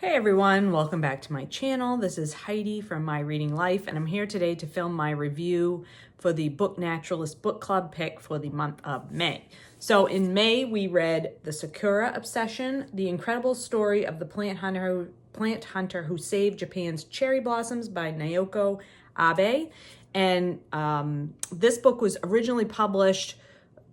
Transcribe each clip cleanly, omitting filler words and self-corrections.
Hey everyone, welcome back to my channel. This is Heidi from My Reading Life, and I'm here today to film my review for the Book Naturalist Book Club pick for the month of May. So in May, we read The Sakura Obsession, the incredible story of the plant hunter who saved Japan's cherry blossoms by Naoko Abe. And this book was originally published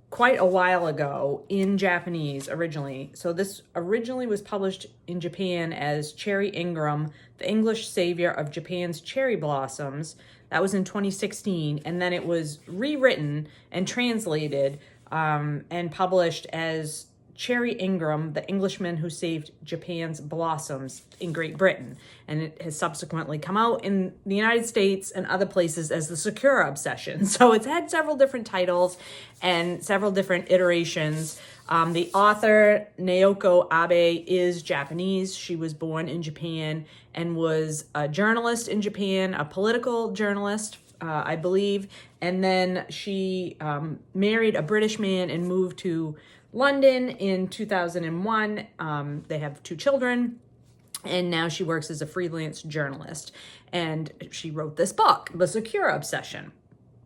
quite a while ago in Japanese originally. So this originally was published in Japan as Cherry Ingram, the English savior of Japan's cherry blossoms. That was in 2016. And then it was rewritten and translated and published as Cherry Ingram, the Englishman who saved Japan's blossoms in Great Britain. And it has subsequently come out in the United States and other places as the Sakura Obsession. So it's had several different titles and several different iterations. The author, Naoko Abe, is Japanese. She was born in Japan and was a journalist in Japan, a political journalist, I believe. And then she married a British man and moved to London in 2001. They have 2 children, and now she works as a freelance journalist. And she wrote this book, The Sakura Obsession.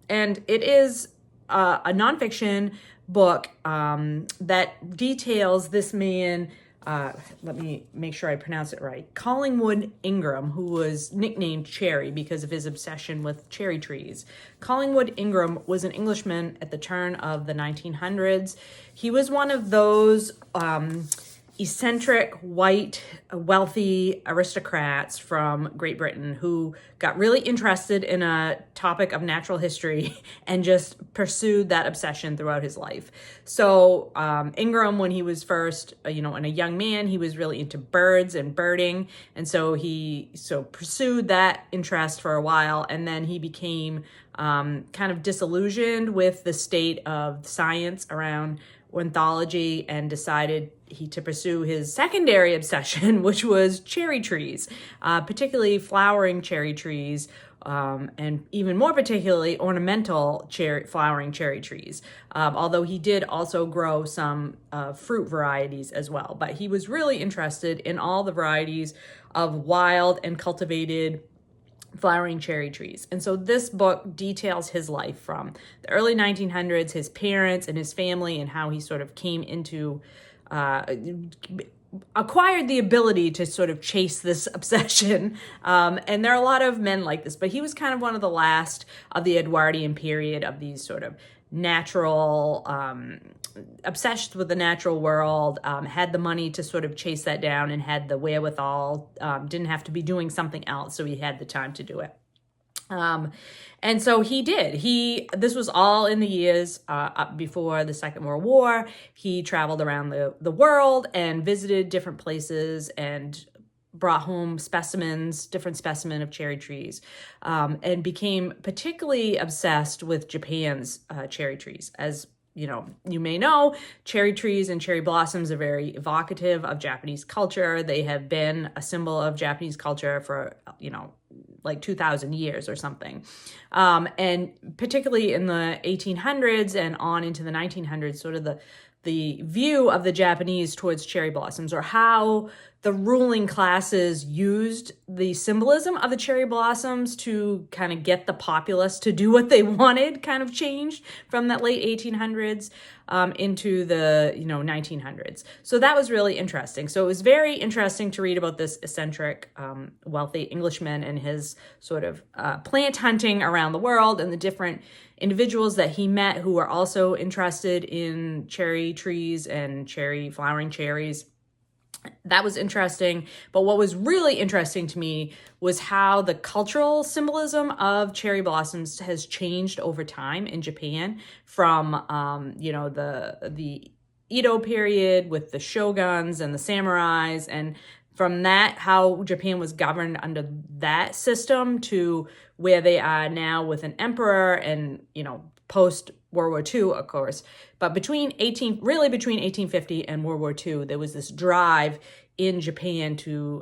And it is a nonfiction book that details this man, let me make sure I pronounce it right, Collingwood Ingram, who was nicknamed Cherry because of his obsession with cherry trees. Collingwood Ingram was an Englishman at the turn of the 1900s. He was one of those eccentric, white, wealthy aristocrats from Great Britain who got really interested in a topic of natural history and just pursued that obsession throughout his life. So Ingram, when he was first, and a young man, he was really into birds and birding. And so he pursued that interest for a while. And then he became kind of disillusioned with the state of science around ornithology and decided to pursue his secondary obsession, which was cherry trees, particularly flowering cherry trees, and even more particularly ornamental flowering cherry trees. Although he did also grow some fruit varieties as well. But he was really interested in all the varieties of wild and cultivated flowering cherry trees. And so this book details his life from the early 1900s, his parents and his family, and how he sort of came into, acquired the ability to sort of chase this obsession. And there are a lot of men like this, but he was kind of one of the last of the Edwardian period of these sort of natural, obsessed with the natural world, had the money to sort of chase that down and had the wherewithal, didn't have to be doing something else, so he had the time to do it. And so he did. This was all in the years up before the Second World War. He traveled around the world and visited different places and brought home different specimen of cherry trees, and became particularly obsessed with Japan's cherry trees. As you may know, cherry trees and cherry blossoms are very evocative of Japanese culture. They have been a symbol of Japanese culture for, like 2,000 years or something. And particularly in the 1800s and on into the 1900s, sort of the view of the Japanese towards cherry blossoms, or how the ruling classes used the symbolism of the cherry blossoms to kind of get the populace to do what they wanted, kind of changed from that late 1800s into the 1900s. So that was really interesting. So it was very interesting to read about this eccentric, wealthy Englishman and his sort of plant hunting around the world, and the different individuals that he met who were also interested in cherry trees and flowering cherries. That was interesting. But what was really interesting to me was how the cultural symbolism of cherry blossoms has changed over time in Japan from, the Edo period with the shoguns and the samurais, and from that, how Japan was governed under that system to where they are now with an emperor and, post World War II, of course. But between 1850 and World War II, there was this drive in Japan to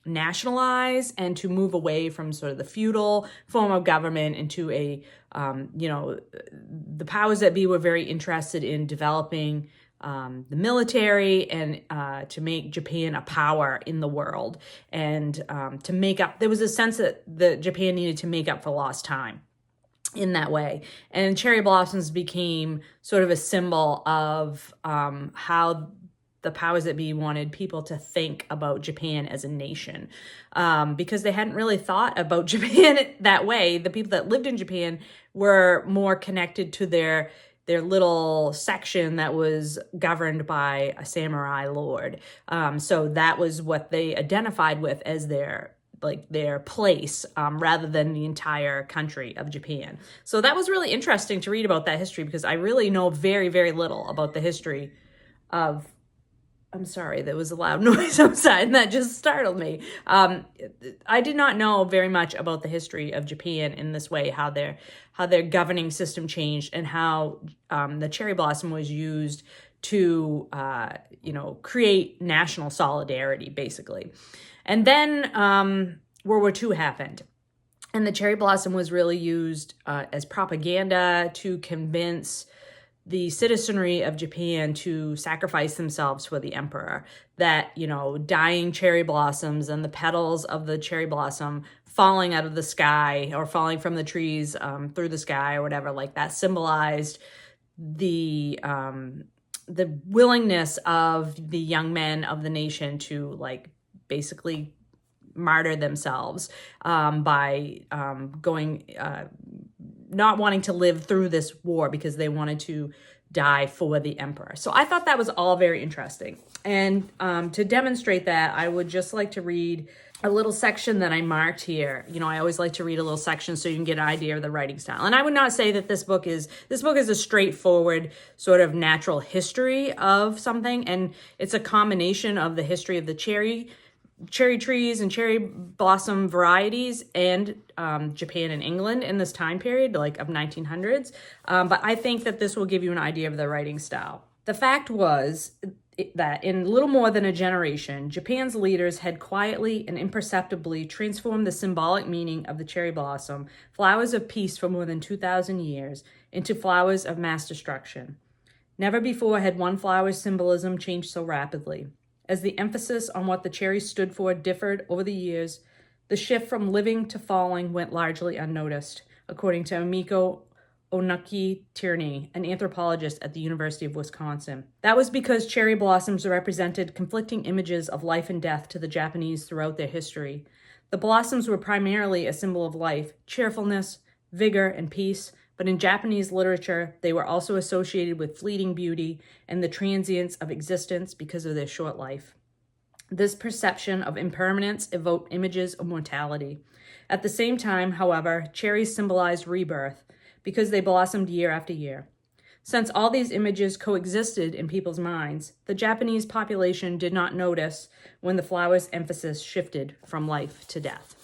nationalize and to move away from sort of the feudal form of government into a, the powers that be were very interested in developing the military and to make Japan a power in the world, and to make up. There was a sense that Japan needed to make up for lost time in that way. And cherry blossoms became sort of a symbol of how the powers that be wanted people to think about Japan as a nation, because they hadn't really thought about Japan that way. The people that lived in Japan were more connected to their little section that was governed by a samurai lord. So that was what they identified with as their place, rather than the entire country of Japan. So that was really interesting to read about that history, because I really know very, very little about the history of, I'm sorry, there was a loud noise outside and that just startled me. I did not know very much about the history of Japan in this way, how their governing system changed, and how the cherry blossom was used to, create national solidarity, basically. And then World War II happened, and the cherry blossom was really used as propaganda to convince the citizenry of Japan to sacrifice themselves for the emperor. That, dying cherry blossoms and the petals of the cherry blossom falling out of the sky or falling from the trees through the sky or whatever, like that symbolized the willingness of the young men of the nation to basically martyr themselves by going, not wanting to live through this war because they wanted to die for the emperor. So I thought that was all very interesting. And to demonstrate that, I would just like to read a little section that I marked here. I always like to read a little section so you can get an idea of the writing style. And I would not say that this book is a straightforward sort of natural history of something. And it's a combination of the history of the cherry trees and cherry blossom varieties and Japan and England in this time period, of 1900s. But I think that this will give you an idea of the writing style. The fact was that in little more than a generation, Japan's leaders had quietly and imperceptibly transformed the symbolic meaning of the cherry blossom, flowers of peace for more than 2,000 years, into flowers of mass destruction. Never before had one flower's symbolism changed so rapidly. As the emphasis on what the cherry stood for differed over the years, the shift from living to falling went largely unnoticed, according to Amiko Onuki-Tierney, an anthropologist at the University of Wisconsin. That was because cherry blossoms represented conflicting images of life and death to the Japanese throughout their history. The blossoms were primarily a symbol of life, cheerfulness, vigor, and peace, but in Japanese literature, they were also associated with fleeting beauty and the transience of existence because of their short life. This perception of impermanence evoked images of mortality. At the same time, however, cherries symbolized rebirth because they blossomed year after year. Since all these images coexisted in people's minds, the Japanese population did not notice when the flower's emphasis shifted from life to death.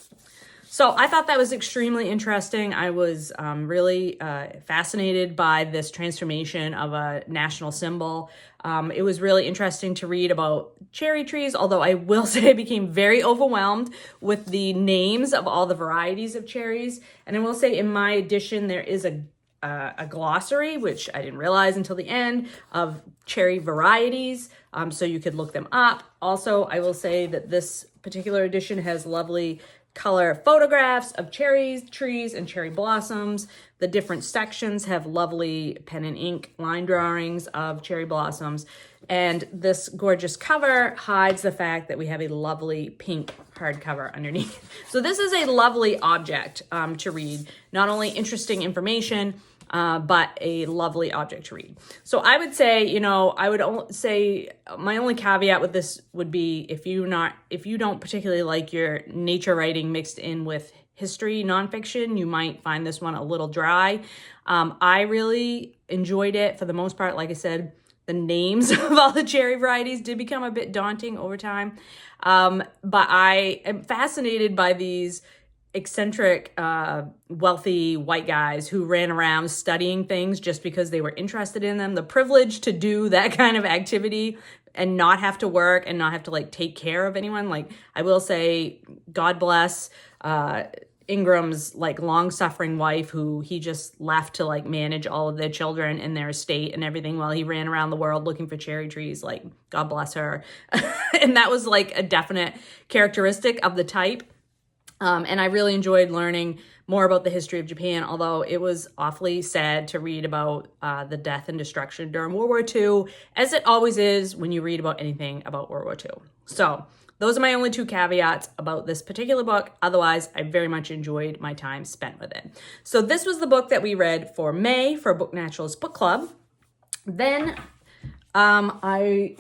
So I thought that was extremely interesting. I was really fascinated by this transformation of a national symbol. It was really interesting to read about cherry trees, although I will say I became very overwhelmed with the names of all the varieties of cherries. And I will say in my edition, there is a glossary, which I didn't realize until the end, of cherry varieties, so you could look them up. Also, I will say that this particular edition has lovely color photographs of cherries, trees, and cherry blossoms. The different sections have lovely pen and ink line drawings of cherry blossoms. And this gorgeous cover hides the fact that we have a lovely pink hardcover underneath. So this is a lovely object to read. Not only interesting information, but a lovely object to read. So I would say, I would say my only caveat with this would be if you don't particularly like your nature writing mixed in with history nonfiction, you might find this one a little dry. I really enjoyed it for the most part. Like I said, the names of all the cherry varieties did become a bit daunting over time. But I am fascinated by these eccentric, wealthy white guys who ran around studying things just because they were interested in them. The privilege to do that kind of activity and not have to work and not have to take care of anyone. I will say, God bless, Ingram's like long-suffering wife who he just left to like manage all of their children and their estate and everything while he ran around the world looking for cherry trees. Like, God bless her. And that was like a definite characteristic of the type. And I really enjoyed learning more about the history of Japan, although it was awfully sad to read about the death and destruction during World War II, as it always is when you read about anything about World War II. So those are my only two caveats about this particular book. Otherwise, I very much enjoyed my time spent with it. So this was the book that we read for May for Book Naturalist Book Club. Then I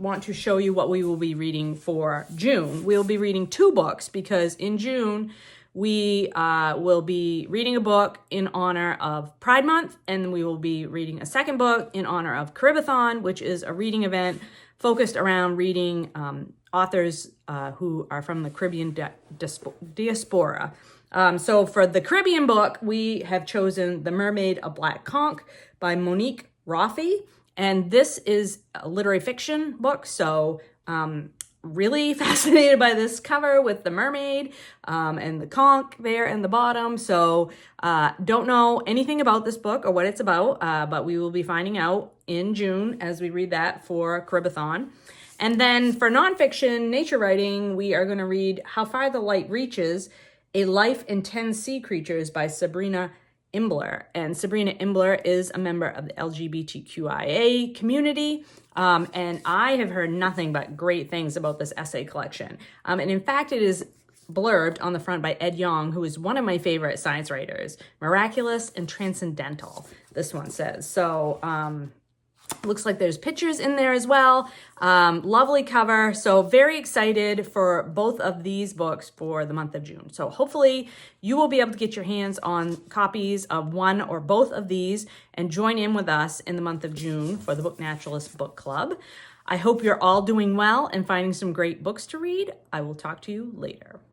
want to show you what we will be reading for June. We'll be reading two books because in June we will be reading a book in honor of Pride Month, and we will be reading a second book in honor of Caribathon, which is a reading event focused around reading authors who are from the Caribbean diaspora. So for the Caribbean book, we have chosen The Mermaid, A Black Conch by Monique Roffey. And this is a literary fiction book, so really fascinated by this cover with the mermaid and the conch there in the bottom. So don't know anything about this book or what it's about, but we will be finding out in June as we read that for Caribathon. And then for nonfiction nature writing, we are going to read How Far the Light Reaches, A Life in 10 Sea Creatures by Sabrina Imbler. And Sabrina Imbler is a member of the LGBTQIA community. And I have heard nothing but great things about this essay collection. And in fact, it is blurbed on the front by Ed Yong, who is one of my favorite science writers. Miraculous and transcendental, this one says. So looks like there's pictures in there as well. Lovely cover. So very excited for both of these books for the month of June. So hopefully you will be able to get your hands on copies of one or both of these and join in with us in the month of June for the Book Naturalist Book Club. I hope you're all doing well and finding some great books to read. I will talk to you later.